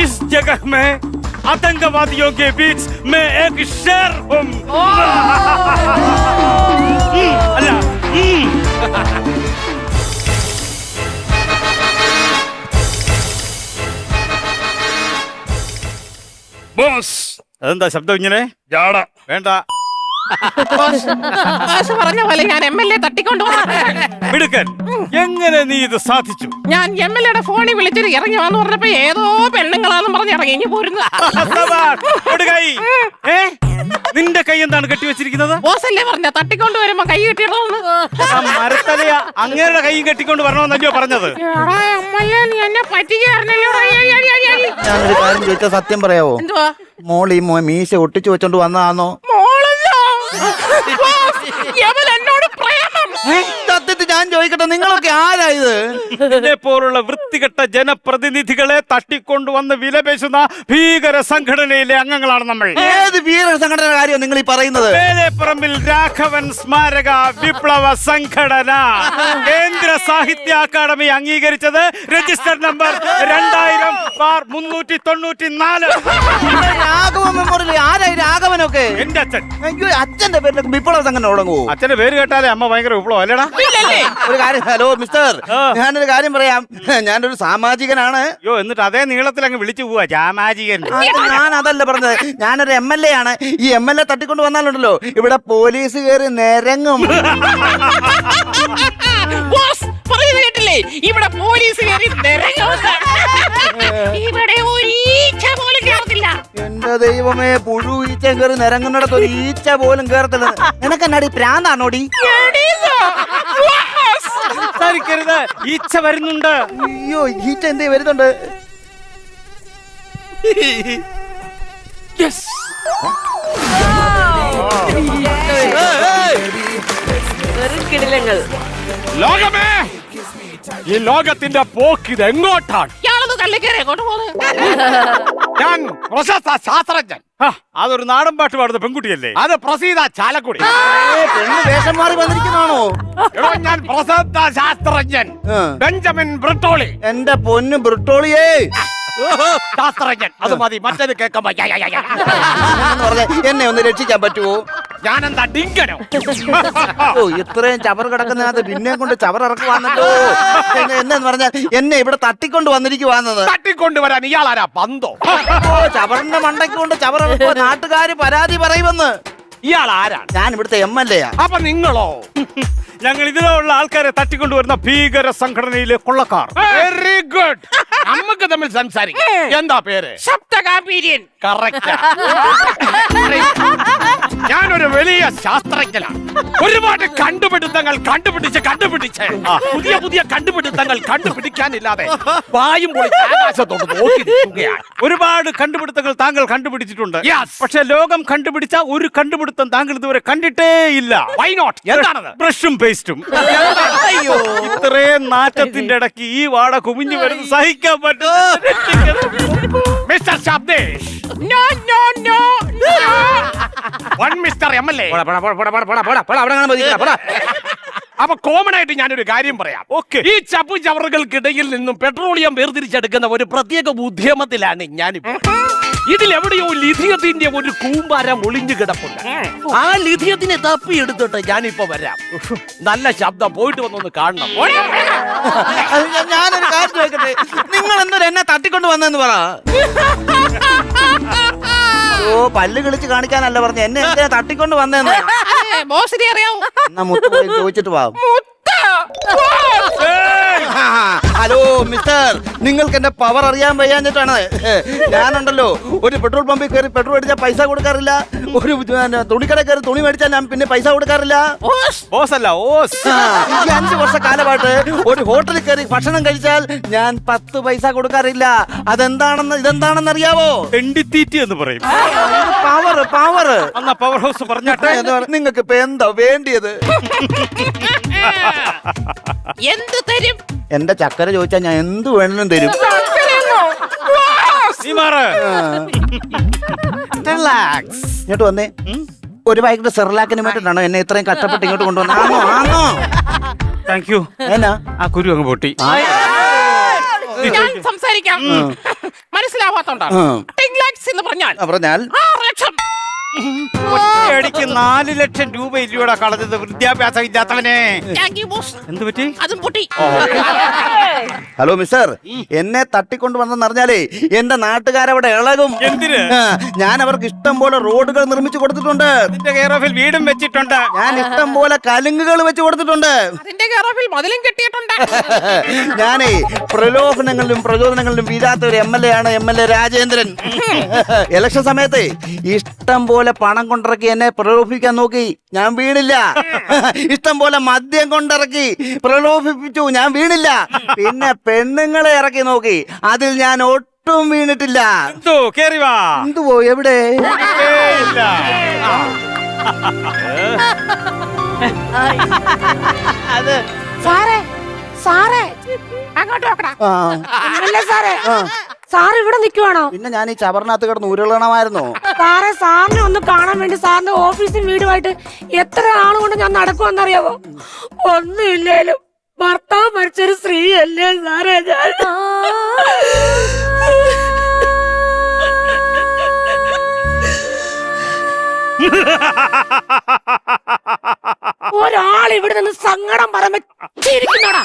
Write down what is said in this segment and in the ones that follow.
इस जगह में आतंकवादियों के बीच मैं एक शेर हूँ। अल्लाह। ബോസ് അതെന്താ ശബ്ദം ഇങ്ങനെ? ജാട വേണ്ട. പറഞ്ഞ പോലെ ഞാൻ MLA തട്ടിക്കൊണ്ടുപോകും. മിടുക്കൻ, എങ്ങനെ നീ ഇത് സാധിച്ചു? ഞാൻ MLAയുടെ ഫോണിൽ വിളിച്ചിട്ട് ഇറങ്ങി വന്നു പറഞ്ഞപ്പോ ഏതോ പെണ്ണുങ്ങളാന്ന് പറഞ്ഞ് ഇറങ്ങി ഇനി പോരുന്നു. നിന്റെ കൈ എന്താണ് കെട്ടിവെച്ചിരിക്കുന്നത്? ബോസല്ലേ പറഞ്ഞ തട്ടിക്കൊണ്ട് വരുമ്പോ കൈ കെട്ടിയിടണമെന്ന്. മരത്തലയ അങ്ങേരുടെ കൈ കെട്ടിക്കൊണ്ട് വരണമെന്നല്ലോ പറഞ്ഞത്. നീ എന്നെ പറ്റിക്കായിരുന്നല്ലോ. ഞാനൊരു കാര്യം ചോദിച്ചാൽ സത്യം പറയാവോ? എന്തുവാ? മോളി മീശ ഒട്ടിച്ചു വെച്ചോണ്ട് വന്നതാണോ? എന്നോട് പ്രേമം. സത്യത്തിൽ ഞാൻ ചോദിക്കട്ടെ, നിങ്ങളൊക്കെ ആരാ ഇത്? ഇതിനെ പോലുള്ള വൃത്തികെട്ട ജനപ്രതിനിധികളെ തട്ടിക്കൊണ്ടുവന്ന് വിലപേശുന്ന ഭീകര സംഘടനയിലെ അംഗങ്ങളാണ് നമ്മൾ. ഏത് ഭീകര സംഘടന കാര്യം നിങ്ങൾ ഈ പറയുന്നത്? വേലേപ്പറമ്പിൽ രാഘവൻ സ്മാരക വിപ്ലവ സംഘടന. കേന്ദ്ര സാഹിത്യ അക്കാദമി അംഗീകരിച്ചത് രജിസ്റ്റർ നമ്പർ 2000/394. രാഘവൻ മെമ്മോറിയൽ. ആരാ രാഘവനൊക്കെ? എന്റെ അച്ഛൻ. അയ്യോ, അച്ഛന്റെ പേരിലൊക്കെ വിപ്ലവ സംഘടന തുടങ്ങുമോ? അച്ഛന്റെ പേര് കേട്ടാലേ അമ്മ ഭയങ്കര വിപ്ലവം അല്ലേടാ? ഒരു കാര്യം, ഹലോ മിസ്റ്റർ, ഞാനൊരു കാര്യം പറയാം. ഞാനൊരു സാമാജികനാണ്. അയ്യോ, എന്നിട്ട് അതേ നീളത്തിൽ അങ്ങ് വിളിച്ചു പോവാ സാമാജികൻ. ഞാൻ അതല്ല പറഞ്ഞത്, ഞാനൊരു MLA ആണ്. ഈ MLA തട്ടിക്കൊണ്ട് വന്നാലുണ്ടല്ലോ ഇവിടെ പോലീസ് കയറി നിരങ്ങും. കേട്ടില്ലേ? ഇവിടെ പോലീസ് കയറി ഇവിടെ ഒരു ഈച്ച പോലും കേറത്തില്ല. എന്റെ ദൈവമേ, പുഴു ഈച്ച കയറി നിരങ്ങുന്നിടത്ത് ഒരു ഈച്ച പോലും കേറത്തില്ല. നിനക്കെന്നാടി പ്രാന്താണോടി? സംസാരിക്കരുത്, ഈച്ച വരുന്നുണ്ട്. അയ്യോ, ഈച്ച എന്തേ വരുന്നുണ്ട്? ലോകമേ, ഈ ലോകത്തിന്റെ പോക്ക് ഇത് എങ്ങോട്ടാണ്? ഞാൻ പ്രശസ്ത ശാസ്ത്രജ്ഞൻ. അതൊരു നാടൻ പാട്ട് പാടുന്ന പെൺകുട്ടിയല്ലേ? അത് പ്രസീത ചാലക്കുടി. പെണ്ണ് വേഷം മാറി വന്നിരിക്കുന്നതാണോ? എടോ, ഞാൻ പ്രശസ്ത ശാസ്ത്രജ്ഞൻ ബെഞ്ചമിൻ ബ്രിട്ടോളി. എന്റെ പൊന്നു ബ്രിട്ടോളിയേ, ശാസ്ത്രജ്ഞൻ. അത് മതി, മറ്റേത് കേൾക്കുമ്പോ എന്നെ ഒന്ന് രക്ഷിക്കാൻ പറ്റുമോ? ഞാനെന്താ ഡിങ്കനോ? ഓ, ഇത്രയും ചവർ കിടക്കുന്നതിനകത്ത് പിന്നെ കൊണ്ട് ചവർ ഇറക്കുവാന്നല്ലോ. എന്നു പറഞ്ഞാൽ എന്നെ ഇവിടെ തട്ടിക്കൊണ്ട് വന്നിരിക്കുവാന്നത്. തട്ടിക്കൊണ്ടുവരാൻ ഇയാളാരാ? പന്തോ? ചവറിന്റെ മണ്ടയ്ക്ക് കൊണ്ട് ചവർ ഇറക്കുമ്പോ നാട്ടുകാര് പരാതി പറയുമെന്ന്. ഇയാൾ ആരാണ്? ഞാൻ ഇവിടുത്തെ MLA യാ. അപ്പൊ നിങ്ങളോ? ഞങ്ങൾ ഇതിലുള്ള ആൾക്കാരെ തട്ടിക്കൊണ്ടുവരുന്ന ഭീകര സംഘടനയിലെ കൊള്ളക്കാർ. Very good. നമുക്ക് തമ്മിൽ സംസാരിക്കാം. എന്താ പേര്? സപ്തകാപീര്യൻ. കറക്റ്റ്. ഞാനൊരു വലിയ ശാസ്ത്രജ്ഞനാണ്. ഒരുപാട് കണ്ടുപിടുത്തങ്ങൾ കണ്ടുപിടിച്ച് പുതിയ പുതിയ കണ്ടുപിടുത്തങ്ങൾ കണ്ടുപിടിക്കാനില്ലാതെ വായും പൊളിച്ച് ആകാശത്തോട് നോക്കി നിൽക്കുകയാണ്. ഒരുപാട് കണ്ടുപിടുത്തങ്ങൾ താങ്കൾ കണ്ടുപിടിച്ചിട്ടുണ്ട്. പക്ഷെ ലോകം കണ്ടുപിടിച്ച ഒരു കണ്ടുപിടുത്തം താങ്കൾ ഇതുവരെ കണ്ടിട്ടേ ഇല്ല. Why not? എന്താണത്? ബ്രഷും പേസ്റ്റും. അയ്യോ, ഇത്രയും നാറ്റത്തിന്റെ ഇടയ്ക്ക് ഈ വാട കുമിഞ്ഞു വരുന്നത് സഹിക്കാൻ പറ്റും. മിസ്റ്റർ ശബ്ദേഷ്. No, no, no, no. One mister MLA. അപ്പൊ കോമൺ ആയിട്ട് ഞാനൊരു കാര്യം പറയാം. ഓക്കെ. ഈ ചപ്പു ചവറുകൾക്കിടയിൽ നിന്നും പെട്രോളിയം വേർതിരിച്ചെടുക്കുന്ന ഒരു പ്രത്യേക ഉദ്യമത്തിലാണ് ഞാനിപ്പോ. ഇതിലെവിടെയോ ലിഥിയത്തിന്റെ ഒരു കൂമ്പാരം ഒളിഞ്ഞു കിടപ്പുണ്ട്. ആ ലിഥിയത്തിനെ തപ്പിയെടുത്തിട്ട് ഞാനിപ്പോ വരാം. നല്ല ശബ്ദം, പോയിട്ട് വന്നൊന്ന് കാണണം. ഞാനൊരു കാര്യം ചോദിക്കട്ടെ, നിങ്ങൾ എന്തൊരു എന്നെ തട്ടിക്കൊണ്ട് വന്നെന്ന് പറ. ഓ, പല്ല് കളിച്ച് കാണിക്കാനല്ല പറഞ്ഞ, എന്നെ എന്തിനാ തട്ടിക്കൊണ്ട് വന്നേന്ന്. ബോസിനെ അറിയാവോ? എന്നാ മുത്ത് പോയി ചോദിച്ചിട്ട് പോവാം. ഹലോ മിസ്റ്റർ, നിങ്ങൾക്ക് എന്റെ പവർ അറിയാൻ വയ്യാഞ്ഞിട്ടാണ്. ഞാനുണ്ടല്ലോ ഒരു പെട്രോൾ പമ്പിൽ കയറി പെട്രോൾ അടിച്ചാൽ പൈസ കൊടുക്കാറില്ല. ഒരു തുണിക്കട കയറി തുണി മേടിച്ചാൽ ഞാൻ പിന്നെ പൈസ കൊടുക്കാറില്ല. ബോസ് അല്ല, ഓസ്. 5 വർഷക്കാലമായിട്ട് ഒരു ഹോട്ടലിൽ കയറി ഭക്ഷണം കഴിച്ചാൽ ഞാൻ 10 പൈസ കൊടുക്കാറില്ല. ഇതെന്താണെന്ന് അറിയാവോ? തെണ്ടിത്തീറ്റി എന്ന് പറയും. പവർ. എന്നാ പവർ ഹൗസ് പറഞ്ഞാട്ടെ. നിങ്ങൾക്ക് ഇപ്പൊ എന്താ വേണ്ടിയത്? എന്ത് തരും? എന്റെ ചക്കര ചോദിച്ചാൽ ഞാൻ എന്ത് വേണമെങ്കിലും തരും. ഇങ്ങോട്ട് വന്നേ. ഒരു പാക്കറ്റ് സെർലാക്കിന് വേണ്ടിട്ടാണോ എന്നെ ഇത്രയും കഷ്ടപ്പെട്ട് ഇങ്ങോട്ട് കൊണ്ടുവന്നത്? ആണോ? Thank you. എന്നാ ആ കുരു അങ്ങ് പൊട്ടി. ഞാൻ സംസാരിക്കാം. മനസ്സിലാവാത്തോണ്ടാണ്. 10 lakhs എന്ന് പറഞ്ഞാൽ പറഞ്ഞാൽ 6 ലക്ഷം. ഒറ്റയടിക്ക് 4 ലക്ഷം രൂപ ഇല്ലയോടാ കളഞ്ഞത് വിദ്യാഭ്യാസം ഇല്ലാത്തവനെ. Thank you, boss. എന്ത് പറ്റി? അതും പൊട്ടി. ഹലോ മിസ്റ്റർ, എന്നെ തട്ടിക്കൊണ്ട് വന്നെന്നറിഞ്ഞാലേ എന്റെ നാട്ടുകാരവിടെ ഇളകും. എന്തിന്? ഞാൻ അവർക്ക് ഇഷ്ടം പോലെ റോഡുകൾ നിർമ്മിച്ചു കൊടുത്തിട്ടുണ്ട്. നിന്റെ കെയർ ഓഫിൽ വീടും വെച്ചിട്ടുണ്ട്. ഞാൻ ഇഷ്ടം പോലെ കലുങ്കുകൾ വെച്ച് കൊടുത്തിട്ടുണ്ട്. അതിന്റെ കെയറോഫിൽ മതിലും കെട്ടിയിട്ടുണ്ട്. ഞാനേ പ്രലോഭനങ്ങളിലും പ്രചോദനങ്ങളിലും വീഴാത്ത ഒരു MLA ആണ് MLA രാജേന്ദ്രൻ. ഇലക്ഷൻ സമയത്ത് ഇഷ്ടം പോലെ പണം കൊണ്ടിറക്കി എന്നെ പ്രലോഭിപ്പിക്കാൻ നോക്കി, ഞാൻ വീണില്ല. ഇഷ്ടം പോലെ മദ്യം കൊണ്ടിറക്കി പ്രലോഭിപ്പിച്ചു, ഞാൻ വീണില്ല. പിന്നെ പെണ്ണുങ്ങളെ ഇറക്കി നോക്കി, അതിൽ ഞാൻ ഒട്ടും വീണിട്ടില്ല. എന്തോ കേറി വാ. എന്തുവോ എവിടെ? ഇല്ല. അത് സാറേ സാറേ അങ്ങോട്ട് നോക്കടാ. അല്ല സാറേ സാർ ഇവിടെ നിൽക്കുവാണോ? പിന്നെ ഞാൻ ഈ ചവറിനകത്ത് കിടന്ന് ഉരുളണമായിരുന്നു. സാറേ സാറിനെ ഒന്ന് കാണാൻ വേണ്ടി സാറിന്റെ ഓഫീസും വീടുമായിട്ട് എത്ര നാളുകൊണ്ട് ഞാൻ നടക്കുമെന്നറിയാവോ? ഒന്നുമില്ലേലും ഭർത്താവ് മരിച്ചൊരു സ്ത്രീ അല്ലേ സാറേ ഞാൻ. ഒരാൾ ഇവിടെ നിന്ന് സങ്കടം പറഞ്ഞിരിക്കുന്നോടാ.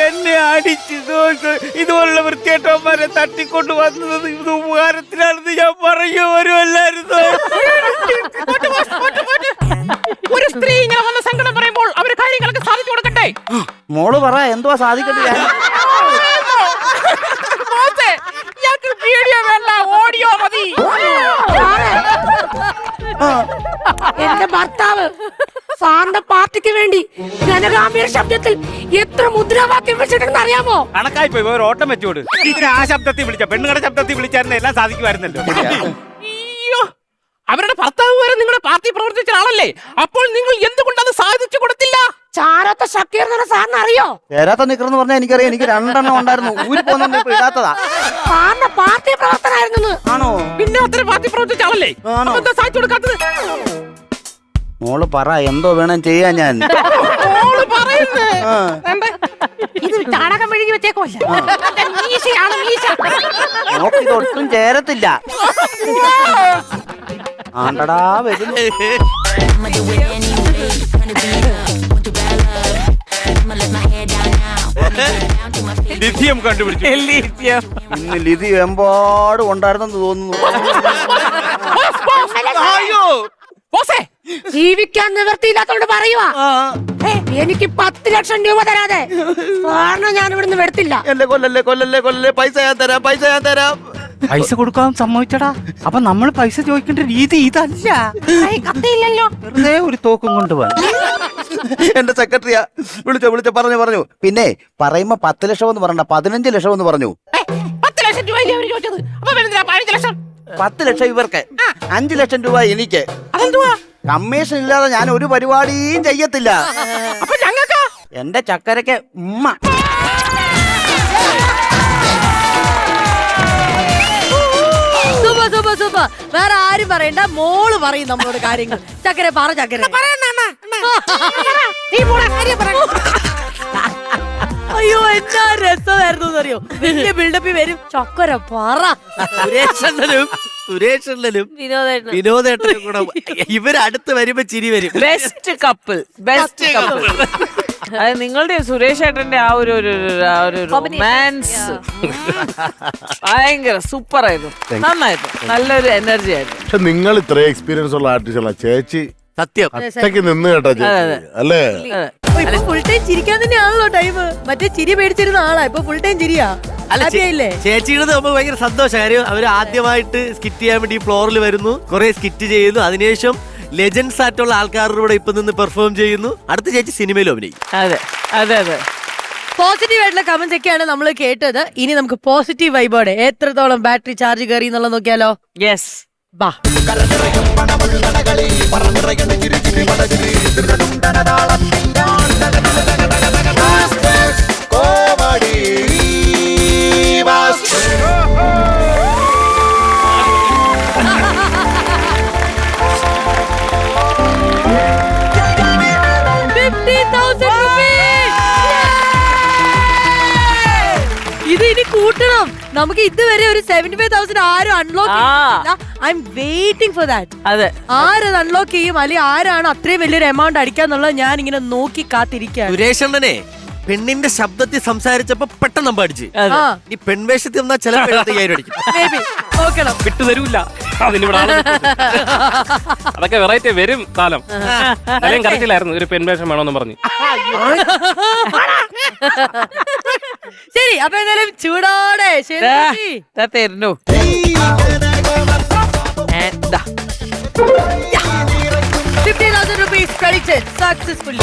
എന്നെ അടിച്ച് ഇതുപോലുള്ള വൃത്തിയേട്ടന്മാരെ തട്ടിക്കൊണ്ട് വന്നത് ഇത് ഉപകാരത്തിലാണെന്ന് ഞാൻ പറയുമല്ലായിരുന്നു. ഒരു സ്ത്രീ ഇങ്ങനെ വന്ന സങ്കടം പറയുമ്പോൾ അവര് കാര്യങ്ങളൊക്കെ സാധിച്ചു കൊടുക്കട്ടെ. മോള് പറ, എന്തുവാ സാധിക്കട്ടെ? വീഡിയോ വേണ്ട, ഓഡിയോ മതി. എന്റെ ഭർത്താവ് സാറിന്റെ പാർട്ടിക്ക് വേണ്ടി ജനഗാംഭീര ശബ്ദത്തിൽ എത്ര മുദ്രാവാക്യം വെച്ചിട്ടുണ്ടെന്ന് അറിയാമോ? കണക്കായി പോയി ഒരു ഓട്ടം വെച്ചോട്. ഇതിന് ആ ശബ്ദത്തിൽ വിളിച്ച പെണ്ണുങ്ങളുടെ ശബ്ദത്തിൽ വിളിച്ചായിരുന്നു എല്ലാം സാധിക്കുമായിരുന്നല്ലോ. അയ്യോ, അവരുടെ ഭർത്താവ് വരെ നിങ്ങളുടെ പാർട്ടി പ്രവർത്തിച്ച ആളല്ലേ, അപ്പോൾ നിങ്ങൾ എന്തുകൊണ്ട് അത് സാധിച്ചു കൊടുത്തില്ല? ചാരത്തെ ഷക്കീർ എന്ന് പറഞ്ഞ സാറിന് അറിയോ? ചേരാത്ത നിക്കറെന്ന് പറഞ്ഞാൽ എനിക്കറിയാം. എനിക്ക് 2 എണ്ണം ഉണ്ടായിരുന്നു, ഊരി പോകുന്ന ഇടാത്തതാ. സാറിന്റെ പാർട്ടി പ്രവർത്തനായിരുന്നു. ആണോ? പിന്നെ അത്ര പാർട്ടി പ്രവർത്തിച്ച ആളല്ലേ, ആണോ? അപ്പൊ എന്താ സാധിച്ചു കൊടുക്കാത്തത്? മോള് പറ, എന്തോ വേണം ചെയ്യാൻ ഞാൻ. മോള് പറയുന്നേ. ഇത് ചാണകം മെഴുകി വെച്ചേക്കോല്ല, മീശയാണ് മീശ. നോക്കിതൊട്ടും ചേരത്തില്ല. ആണ്ടടാ വരുന്നു. ലിഥിയം കണ്ടുപിടിച്ചു. ഇന്ന് ലിഥി എമ്പാടും ഉണ്ടായിരുന്നെന്ന് തോന്നുന്നു. അയ്യോ ജീവിക്കാൻ നിവൃത്തിയില്ലാത്തോണ്ട് പറയുവാ, എനിക്ക് 10 ലക്ഷം രൂപ തരാതെ സാറിന് ഞാൻ ഇവിടുന്ന് വരത്തില്ല. എന്നെ കൊല്ലല്ലേ കൊല്ലല്ലേ കൊല്ലല്ലേ, പൈസ ഞാൻ തരാം, പൈസ ഞാൻ തരാം. പൈസ കൊടുക്കാൻ സമ്മതിച്ചടാ. അപ്പൊ നമ്മൾ പൈസ ചോദിക്കേണ്ട രീതി ഇതല്ല. കത്തിയില്ലല്ലോ. വെറുതെ ഒരു തോക്കും കൊണ്ടുപോകാൻ. എന്റെ സെക്രട്ടറിയാ വിളിച്ചോ പറഞ്ഞു. പിന്നെ പറയുമ്പോ 10 ലക്ഷം എന്ന് പറഞ്ഞ 15 ലക്ഷം എന്ന് പറഞ്ഞു. 10 ലക്ഷം രൂപ അവര് ചോദിച്ചത്, അപ്പൊ 15 ലക്ഷം. 10 ലക്ഷം ഇവർക്ക്, 5 ലക്ഷം രൂപ എനിക്ക്. അതെന്തുവാ? കമ്മീഷൻ ഇല്ലാതെ ഞാൻ ഒരു പരിപാടിയും ചെയ്യത്തില്ല. അപ്പൊ ഞങ്ങൾക്കാ? എന്റെ ചക്കരക്ക് ഉമ്മ. സൂപ്പർ. വേറെ ആരും പറയണ്ട, മോള് പറയും നമ്മളോട് കാര്യങ്ങൾ. ചക്കര പറ, ചക്കര. അയ്യോ, എന്നാ രസമായിരുന്നു അറിയോ? വലിയ ബിൽഡപ്പിൽ വരും. ചക്കര പറ. സുരേഷനും വിനോദേട്ടനും കൂടെ ഇവരടുത്ത് വരുമ്പോ ചിരി വരും. Best couple. അത് നിങ്ങളുടെ സുരേഷ് ഏട്ടന്റെ ആ ഒരു റൊമാൻസ് ഭയങ്കര സൂപ്പർ ആയിരുന്നു, നന്നായിരുന്നു, നല്ലൊരു എനർജി ആയിരുന്നു. പക്ഷെ നിങ്ങൾ ഇത്രയും എക്സ്പീരിയൻസ് ഉള്ള ആർട്ടിസ്റ്റ് ചേച്ചി സത്യം ഒറ്റയ്ക്ക് നിന്ന് കേട്ടോ ചേച്ചി, അല്ലേ? ഇപ്പൊ ഫുൾ ടൈം ചിരിക്കാൻ തന്നെയാണല്ലോ ടൈം. മറ്റേ ചിരി പേടിച്ചിരുന്ന ആളാ, ഇപ്പൊ ഫുൾ ടൈം ചിരിയാ. ചേച്ചിയുടെ നമുക്ക് ഭയങ്കര സന്തോഷം. കാര്യം അവര് ആദ്യമായിട്ട് സ്കിറ്റ് ചെയ്യാൻ വേണ്ടി ഫ്ലോറിൽ വരുന്നു, കുറെ സ്കിറ്റ് ചെയ്യുന്നു, അതിനുശേഷം ലെജൻസ് ആയിട്ടുള്ള ആൾക്കാരുടെ കൂടെ ഇപ്പൊ നിന്ന് പെർഫോം ചെയ്യുന്നു. അടുത്ത ചേച്ചി സിനിമയിലും അഭിനയിക്കും. അതെ പോസിറ്റീവ് ആയിട്ടുള്ള കമന്റ്സ് ഒക്കെയാണ് നമ്മൾ കേട്ടത്. ഇനി നമുക്ക് പോസിറ്റീവ് വൈബോടെ എത്രത്തോളം ബാറ്ററി ചാർജ് കയറി എന്നുള്ളത് നോക്കിയാലോ? യെസ്, ബാ. നമുക്ക് ഇതുവരെ ഒരു 75,000 ആരും unlock I M waiting for that. അതെ, ആരത് അൺലോക്ക് ചെയ്യും അല്ലെങ്കിൽ ആരാണ് അത്രയും വലിയൊരു എമൗണ്ട് അടിക്കാന്നുള്ളത് ഞാൻ ഇങ്ങനെ നോക്കി കാത്തിരിക്കുകയാണ്. സുരേഷണ്ണനെ പെണ്ണിന്റെ ശബ്ദത്തിൽ സംസാരിച്ചപ്പോ പെട്ടെന്ന് നമ്പ അടിച്ച്. ഈ പെൺവേഷത്തിൽ വന്നാൽ ചില 75,000 അടിക്കും. Maybe. നോക്കണം. വിട്ടു തരൂല്ല അതിനിവിടെ ആള് അതൊക്കെ വെറൈറ്റി വരും കാലം. അല്ലെങ്കിലും കറക്റ്റിലായിരുന്നു ഒരു പെൺവേഷം വേണമെന്ന് പറഞ്ഞു. ശരി, അപ്പൊ എന്തായാലും ചൂടോടെ തരുന്നു. 50,000 rupees credited successfully.